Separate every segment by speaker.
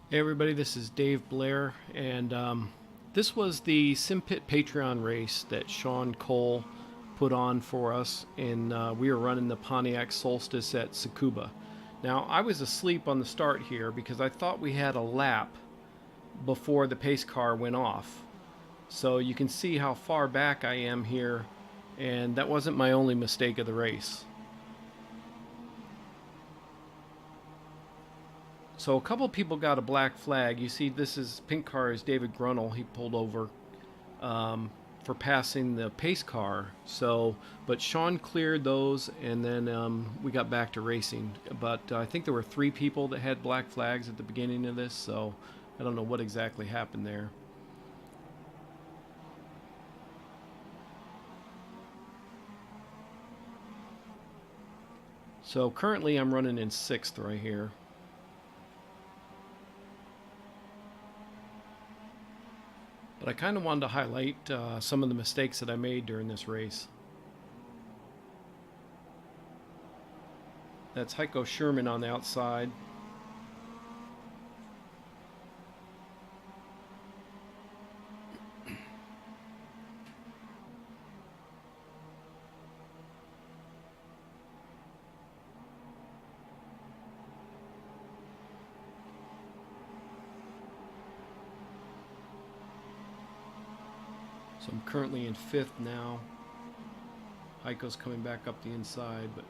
Speaker 1: Hey everybody, this is Dave Blair, and this was the Simpit Patreon race that Sean Cole put on for us, and we were running the Pontiac Solstice at Tsukuba. Now, I was asleep on the start here because I thought we had a lap before the pace car went off. So you can see how far back I am here, and that wasn't my only mistake of the race. So a couple people got a black flag. You see, this is pink car is David Grunnell. He pulled over for passing the pace car. So, but Sean cleared those, and then we got back to racing. But I think there were 3 people that had black flags at the beginning of this. So I don't know what exactly happened there. So currently I'm running in 6th right here. But I kind of wanted to highlight some of the mistakes that I made during this race. That's Heiko Sherman on the outside. So I'm currently in 5th now. Heiko's coming back up the inside, but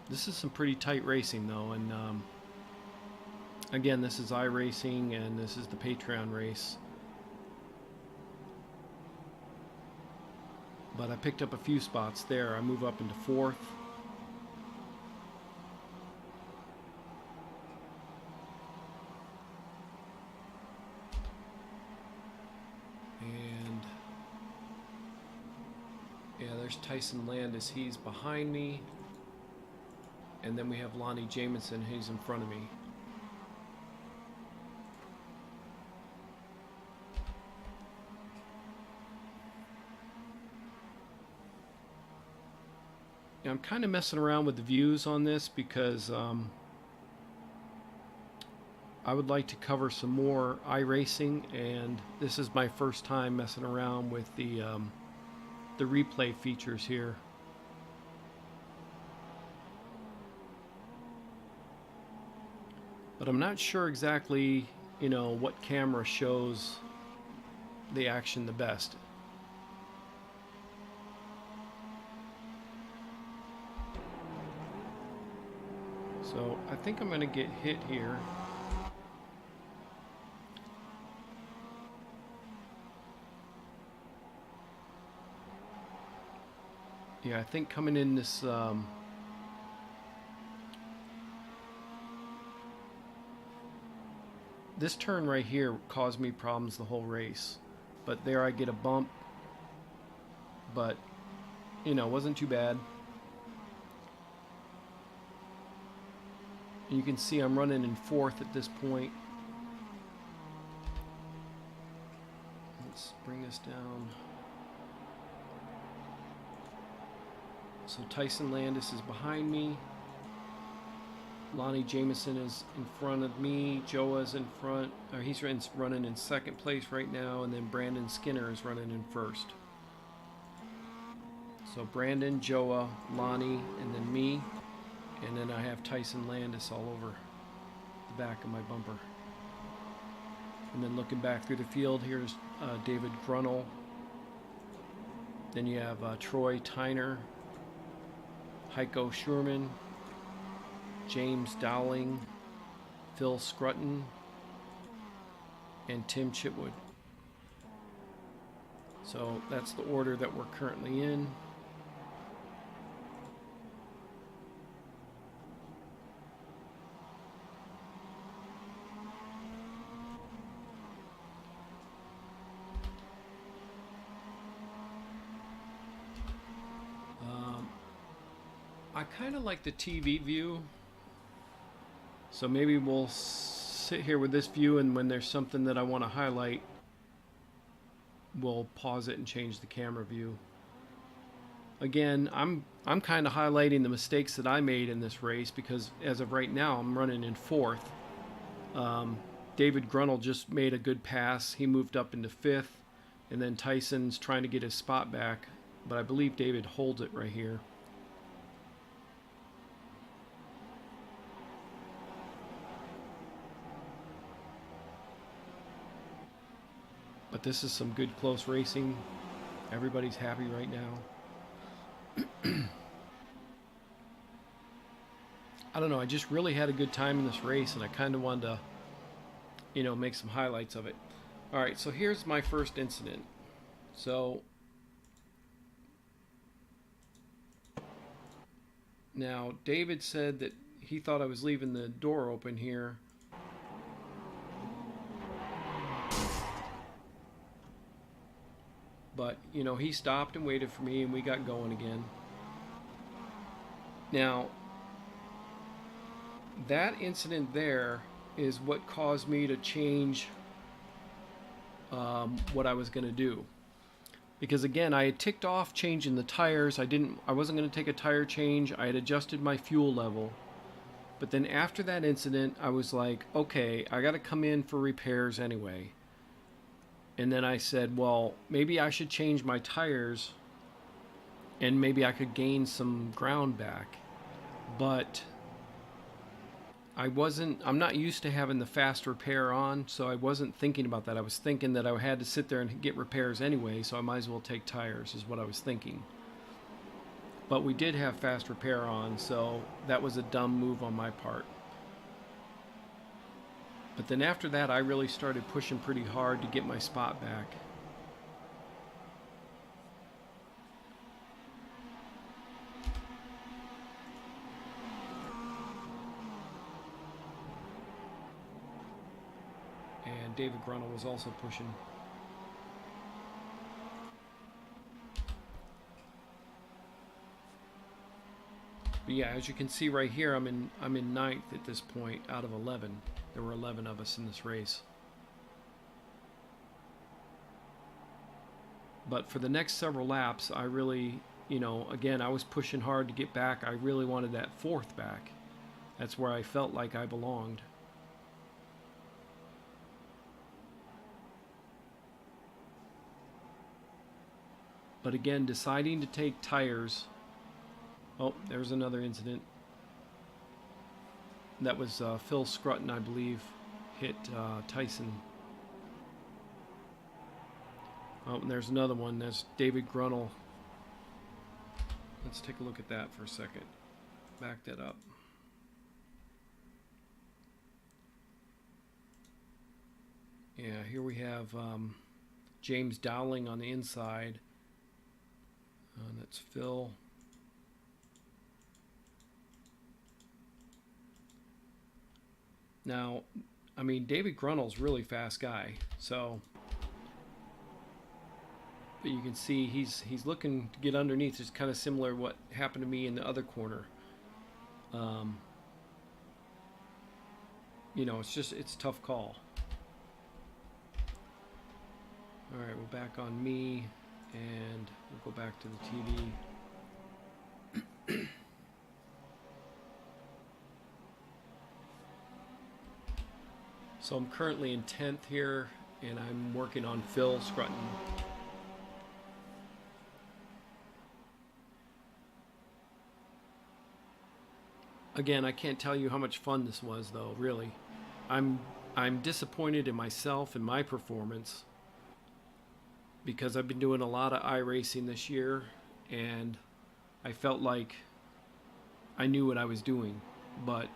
Speaker 1: this is some pretty tight racing though, and again, this is iRacing and this is the Patreon race. But I picked up a few spots there. I move up into 4th. And yeah, there's Tyson Landis. He's behind me. And then we have Lonnie Jamison. He's in front of me. I'm kind of messing around with the views on this because I would like to cover some more iRacing, and this is my first time messing around with the replay features here. But I'm not sure exactly, what camera shows the action the best. So I think I'm going to get hit here. Yeah, I think coming in this this turn right here caused me problems the whole race. But there I get a bump. But, it wasn't too bad. You can see I'm running in 4th at this point. Let's bring this down. So Tyson Landis is behind me. Lonnie Jamison is in front of me. Joa's in front. He's running in 2nd place right now, and then Brandon Skinner is running in 1st. So Brandon, Joa, Lonnie, and then me. And then I have Tyson Landis all over the back of my bumper. And then looking back through the field, here's David Grunnell. Then you have Troy Tyner, Heiko Sherman, James Dowling, Phil Scrutton, and Tim Chitwood. So that's the order that we're currently in. I kind of like the TV view, so maybe we'll sit here with this view, and when there's something that I want to highlight, we'll pause it and change the camera view. again, I'm kind of highlighting the mistakes that I made in this race because as of right now, I'm running in fourth. David Grunnell just made a good pass. He moved up into fifth, and then Tyson's trying to get his spot back, but I believe David holds it right here. But this is some good close racing. Everybody's happy right now. I don't know, I just really had a good time in this race, and I kind of wanted to, you know, make some highlights of it. All right, so here's my first incident. So now David said that he thought I was leaving the door open here. But, you know, he stopped and waited for me, and we got going again. Now, that incident there is what caused me to change what I was going to do. Because again, I had ticked off changing the tires. I wasn't going to take a tire change. I had adjusted my fuel level. But then after that incident, I was like, okay, I got to come in for repairs anyway. And then I said, well, maybe I should change my tires and maybe I could gain some ground back. But I'm not used to having the fast repair on, so I wasn't thinking about that. I was thinking that I had to sit there and get repairs anyway, so I might as well take tires, is what I was thinking. But we did have fast repair on, so that was a dumb move on my part. But then after that, I really started pushing pretty hard to get my spot back. And David Grunnell was also pushing. But yeah, as you can see right here, I'm in ninth at this point out of 11. There were 11 of us in this race. But for the next several laps, I really, you know, again, I was pushing hard to get back. I really wanted that fourth back. That's where I felt like I belonged. But again, deciding to take tires. Oh, there's another incident. That was Phil Scruton, I believe, hit Tyson. Oh, and there's another one. That's David Grunnell. Let's take a look at that for a second. Back that up. Yeah, here we have James Dowling on the inside. That's Phil. Now, I mean, David Grunnell's a really fast guy, so, but you can see he's looking to get underneath. It's kind of similar to what happened to me in the other corner. You know, it's a tough call. All right, we're back on me, and we'll go back to the TV. So I'm currently in 10th here, and I'm working on Phil Scruton. Again, I can't tell you how much fun this was, though, really. I'm disappointed in myself and my performance because I've been doing a lot of iRacing this year, and I felt like I knew what I was doing, but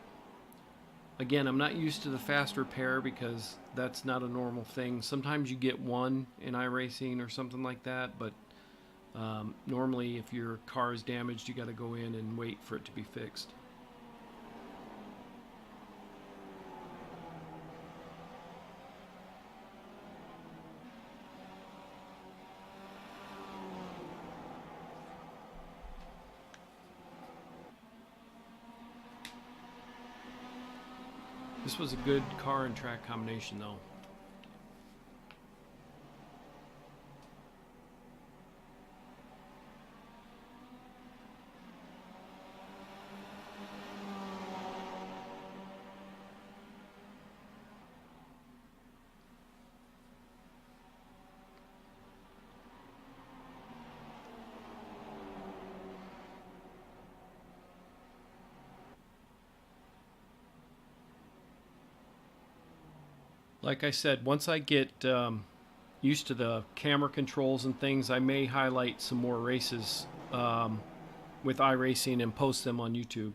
Speaker 1: again, I'm not used to the fast repair because that's not a normal thing. Sometimes you get one in iRacing or something like that, but normally if your car is damaged, you got to go in and wait for it to be fixed. This was a good car and track combination, though. Like I said, once I get used to the camera controls and things, I may highlight some more races with iRacing and post them on YouTube.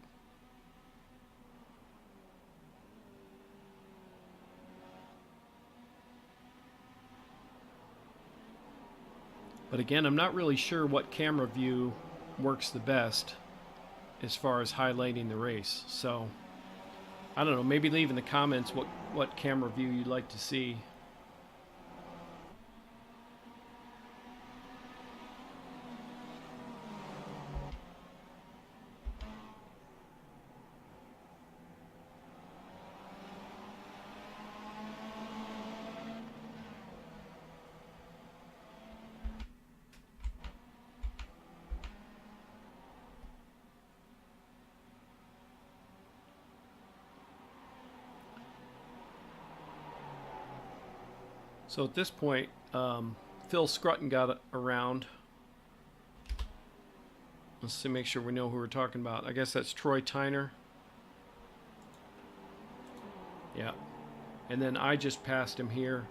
Speaker 1: But again, I'm not really sure what camera view works the best as far as highlighting the race. So I don't know, maybe leave in the comments what camera view you'd like to see. So at this point, Phil Scruton got around. Let's see, make sure we know who we're talking about. I guess that's Troy Tyner. Yeah. And then I just passed him here.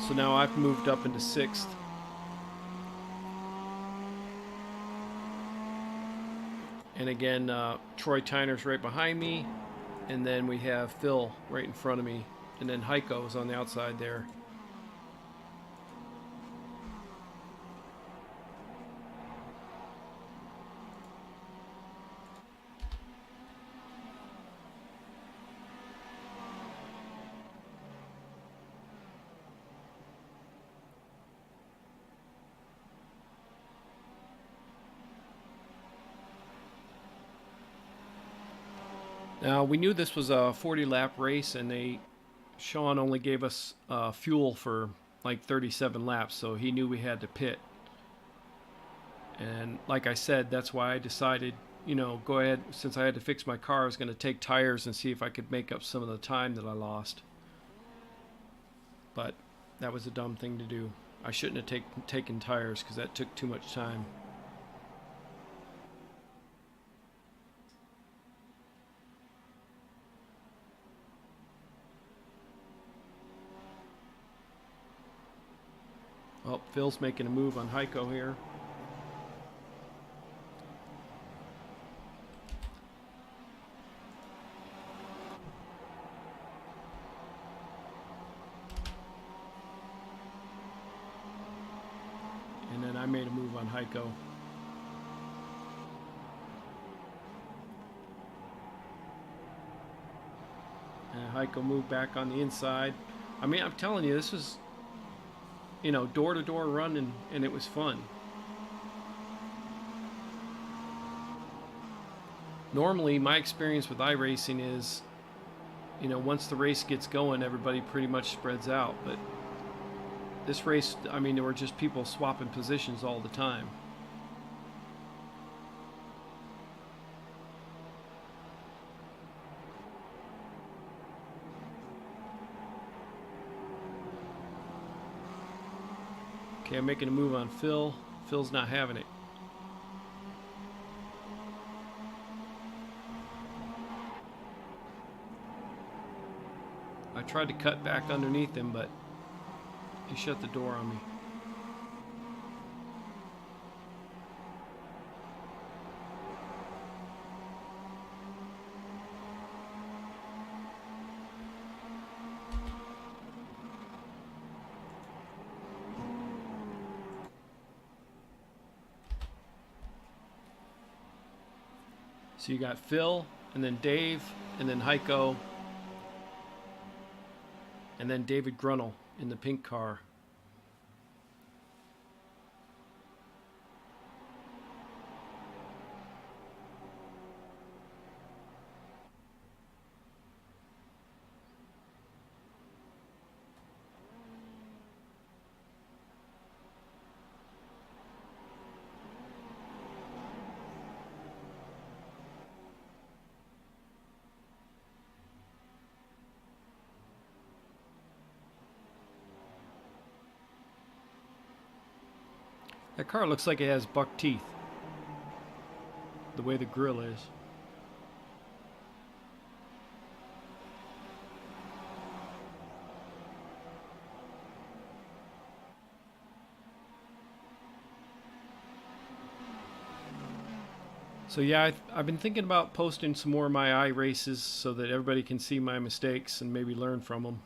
Speaker 1: So now I've moved up into 6th. And again, Troy Tyner's right behind me. And then we have Phil right in front of me. And then Heiko's on the outside there. Now, we knew this was a 40-lap race, and Sean only gave us fuel for like 37 laps, so he knew we had to pit. And like I said, that's why I decided, go ahead, since I had to fix my car, I was going to take tires and see if I could make up some of the time that I lost. But that was a dumb thing to do. I shouldn't have taken tires because that took too much time. Oh, Phil's making a move on Heiko here. And then I made a move on Heiko. And Heiko moved back on the inside. I mean, I'm telling you, this was, door-to-door run, and it was fun. Normally, my experience with iRacing is, once the race gets going, everybody pretty much spreads out. But this race, I mean, there were just people swapping positions all the time. Okay, I'm making a move on Phil. Phil's not having it. I tried to cut back underneath him, but he shut the door on me. So you got Phil, and then Dave, and then Heiko, and then David Grunnell in the pink car. That car looks like it has buck teeth, the way the grill is. So yeah, I've been thinking about posting some more of my iRaces so that everybody can see my mistakes and maybe learn from them.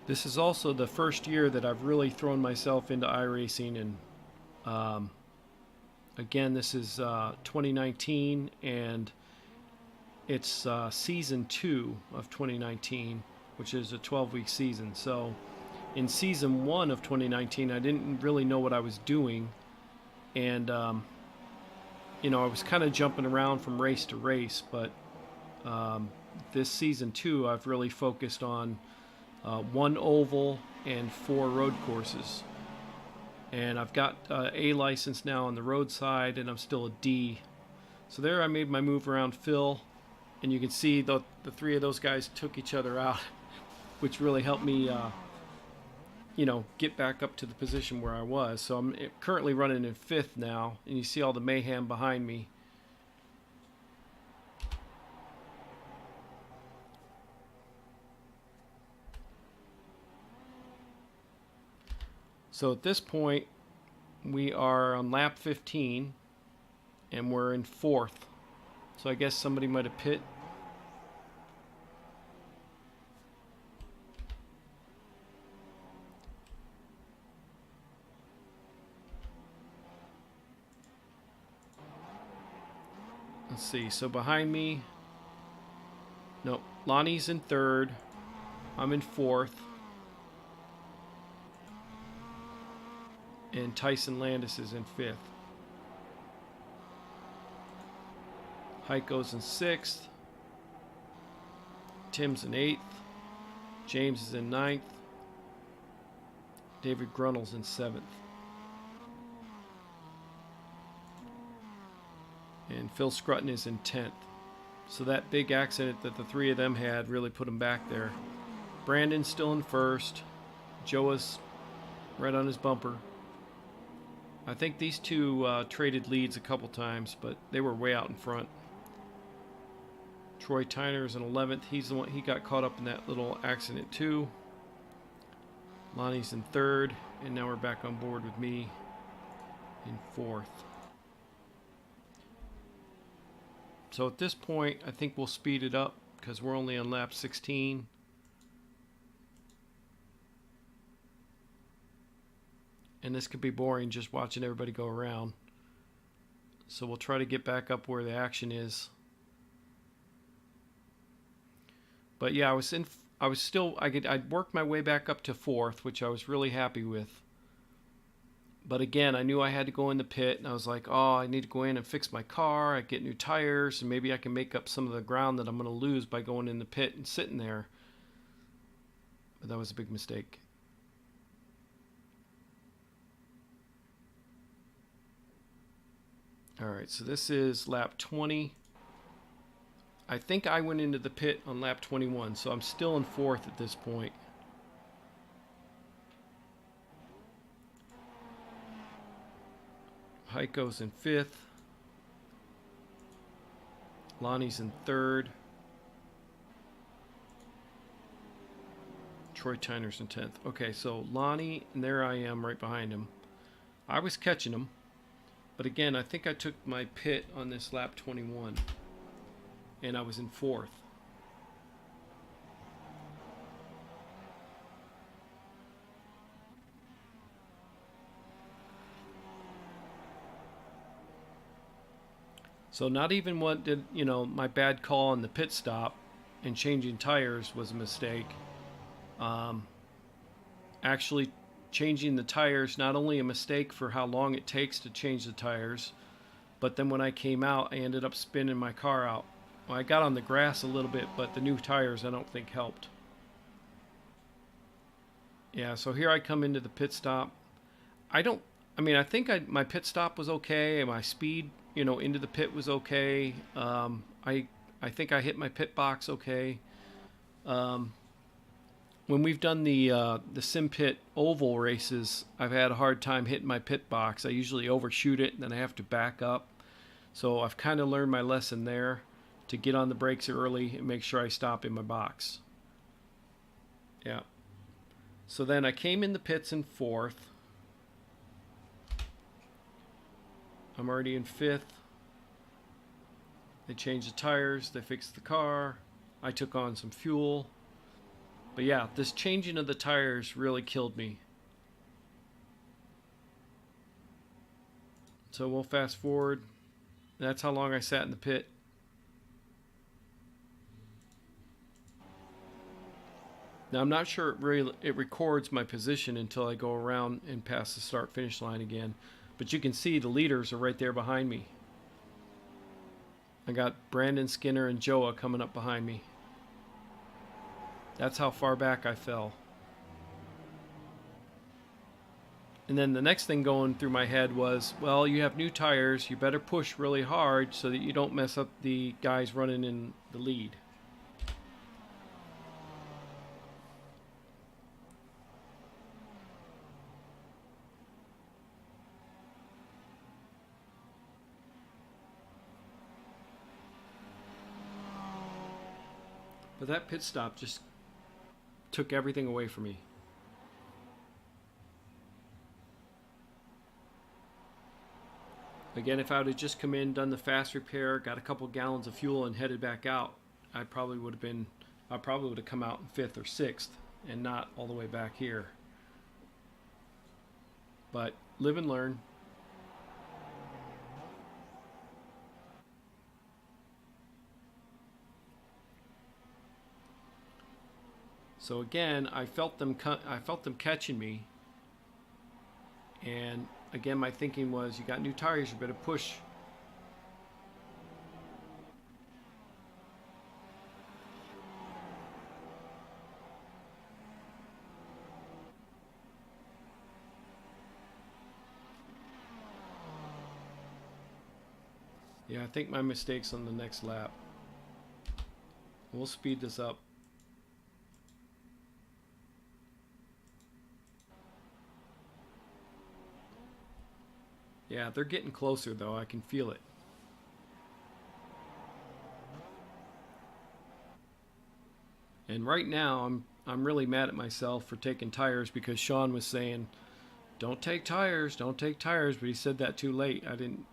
Speaker 1: This is also the first year that I've really thrown myself into iRacing, and um, again, this is 2019, and it's season 2 of 2019, which is a 12-week season. So in season 1 of 2019, I didn't really know what I was doing, and I was kind of jumping around from race to race, but um, this season 2, I've really focused on one oval and 4 road courses. And I've got A license now on the road side, and I'm still a D. So there I made my move around Phil, and you can see the 3 of those guys took each other out, which really helped me get back up to the position where I was. So I'm currently running in 5th now, and you see all the mayhem behind me. So at this point, we are on lap 15, and we're in 4th. So I guess somebody might have pit. Let's see. So behind me, no, Lonnie's in 3rd. I'm in 4th. And Tyson Landis is in 5th. Heiko's in 6th. Tim's in 8th. James is in 9th. David Grunnell's in 7th. And Phil Scruton is in 10th. So that big accident that the 3 of them had really put them back there. Brandon's still in 1st. Joa's right on his bumper. I think these 2 traded leads a couple times, but they were way out in front. Troy Tyner's in 11th. He's the one, he got caught up in that little accident too. Lonnie's in 3rd, and now we're back on board with me in 4th. So at this point, I think we'll speed it up because we're only on lap 16. And this could be boring just watching everybody go around. So we'll try to get back up where the action is. But yeah, I'd worked my way back up to 4th, which I was really happy with. But again, I knew I had to go in the pit, and I was like, oh, I need to go in and fix my car. I get new tires, and maybe I can make up some of the ground that I'm going to lose by going in the pit and sitting there. But that was a big mistake. All right, so this is lap 20. I think I went into the pit on lap 21, so I'm still in 4th at this point. Heiko's in 5th. Lonnie's in 3rd. Troy Tyner's in 10th. Okay, so Lonnie, and there I am right behind him. I was catching him. But again, I think I took my pit on this lap 21, and I was in 4th. So not even what did, my bad call on the pit stop and changing tires was a mistake. Actually changing the tires, not only a mistake for how long it takes to change the tires, but then when I came out, I ended up spinning my car out. Well, I got on the grass a little bit, but the new tires I don't think helped. Yeah, so here I come into the pit stop. I think my pit stop was okay, and my speed, into the pit was okay. I I think I hit my pit box okay. Um, when we've done the Simpit oval races, I've had a hard time hitting my pit box. I usually overshoot it and then I have to back up. So I've kind of learned my lesson there to get on the brakes early and make sure I stop in my box. Yeah. So then I came in the pits in fourth. I'm already in fifth. They changed the tires, they fixed the car. I took on some fuel. But yeah, this changing of the tires really killed me. So we'll fast forward. That's how long I sat in the pit. Now I'm not sure it records my position until I go around and pass the start finish line again. But you can see the leaders are right there behind me. I got Brandon Skinner and Joa coming up behind me. That's how far back I fell. And then the next thing going through my head was, well, you have new tires. You better push really hard so that you don't mess up the guys running in the lead. But that pit stop just took everything away from me. Again, if I would have just come in, done the fast repair, got a couple gallons of fuel and headed back out, I probably would have come out in fifth or sixth and not all the way back here. But live and learn. So again, I felt them catching me, and again, my thinking was, you got new tires, you better push. Yeah, I think my mistake's on the next lap. We'll speed this up. Yeah, they're getting closer though. I can feel it. And right now, I'm really mad at myself for taking tires because Sean was saying, "Don't take tires, don't take tires," but he said that too late. I didn't.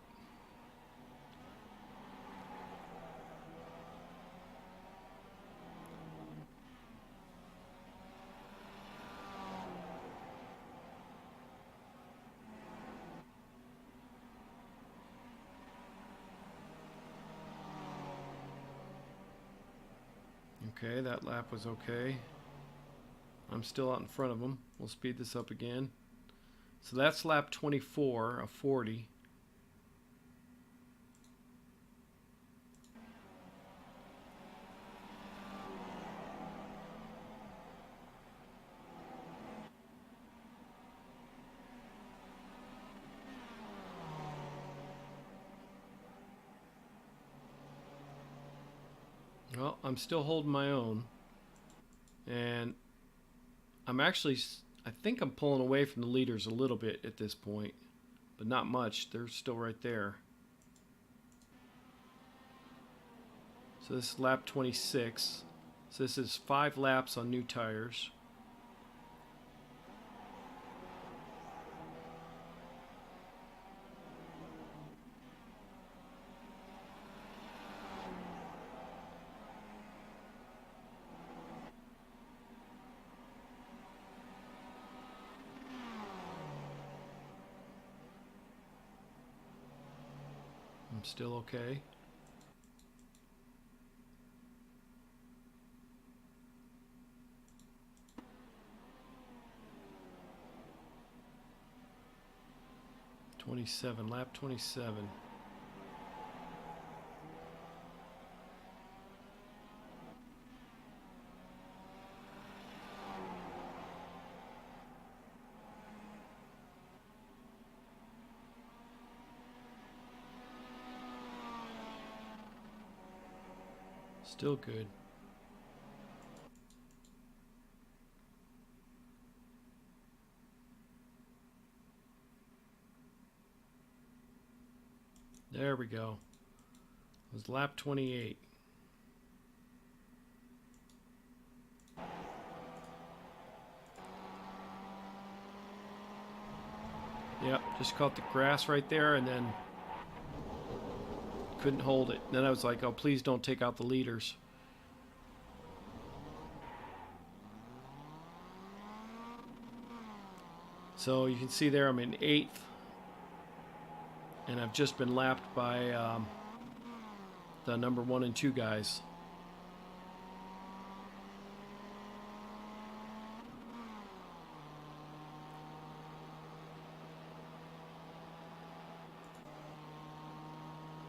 Speaker 1: Okay, that lap was okay. I'm still out in front of them. We'll speed this up again. So that's lap 24 of 40. Well, I'm still holding my own. And I think I'm pulling away from the leaders a little bit at this point, but not much. They're still right there. So this is lap 26. So this is 5 laps on new tires. I'm still okay. Lap 27. Still good. There we go. It was lap 28. Yep, just caught the grass right there and then couldn't hold it. Then I was like, oh, please don't take out the leaders. So you can see there I'm in 8th. And I've just been lapped by the number 1 and 2 guys.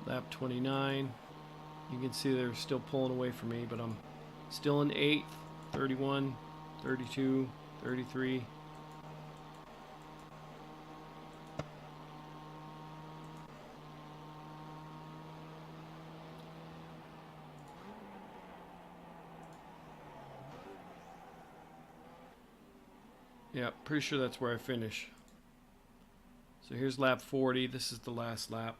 Speaker 1: Lap 29. You can see they're still pulling away from me, but I'm still in 8th, 31, 32, 33. Yeah, pretty sure that's where I finish. So here's lap 40. This is the last lap.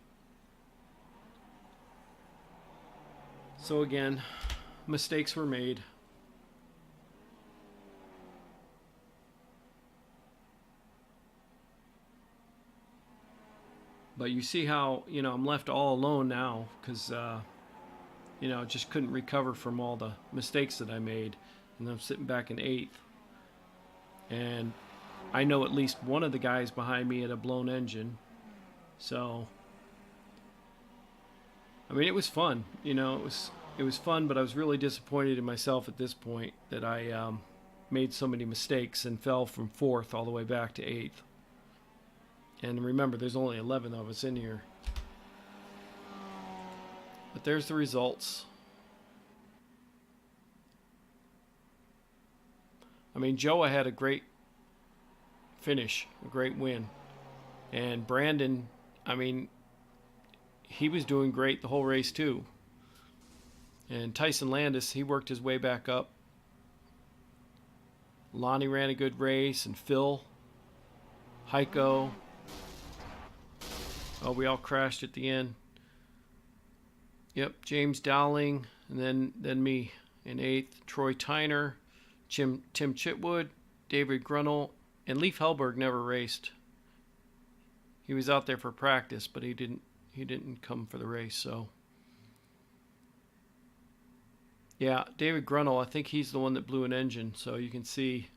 Speaker 1: So again, mistakes were made. But you see how, I'm left all alone now because, just couldn't recover from all the mistakes that I made. And I'm sitting back in 8th. And I know at least one of the guys behind me had a blown engine. So, I mean, it was fun. It was fun, but I was really disappointed in myself at this point that I made so many mistakes and fell from 4th all the way back to 8th. And remember, there's only 11 of us in here. But there's the results. I mean, Joa had a great finish, a great win. And Brandon, I mean, he was doing great the whole race too. And Tyson Landis, he worked his way back up. Lonnie ran a good race, and Phil, Heiko. Oh, we all crashed at the end. Yep, James Dowling, and then me in 8th. Troy Tyner, Tim Chitwood, David Grunnell, and Leif Hellberg never raced. He was out there for practice, but he didn't come for the race. So yeah, David Grunnell, I think he's the one that blew an engine. So you can see.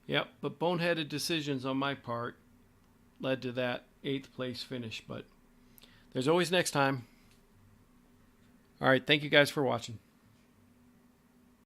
Speaker 1: Yep, but boneheaded decisions on my part led to that 8th place finish. But there's always next time. All right, thank you guys for watching.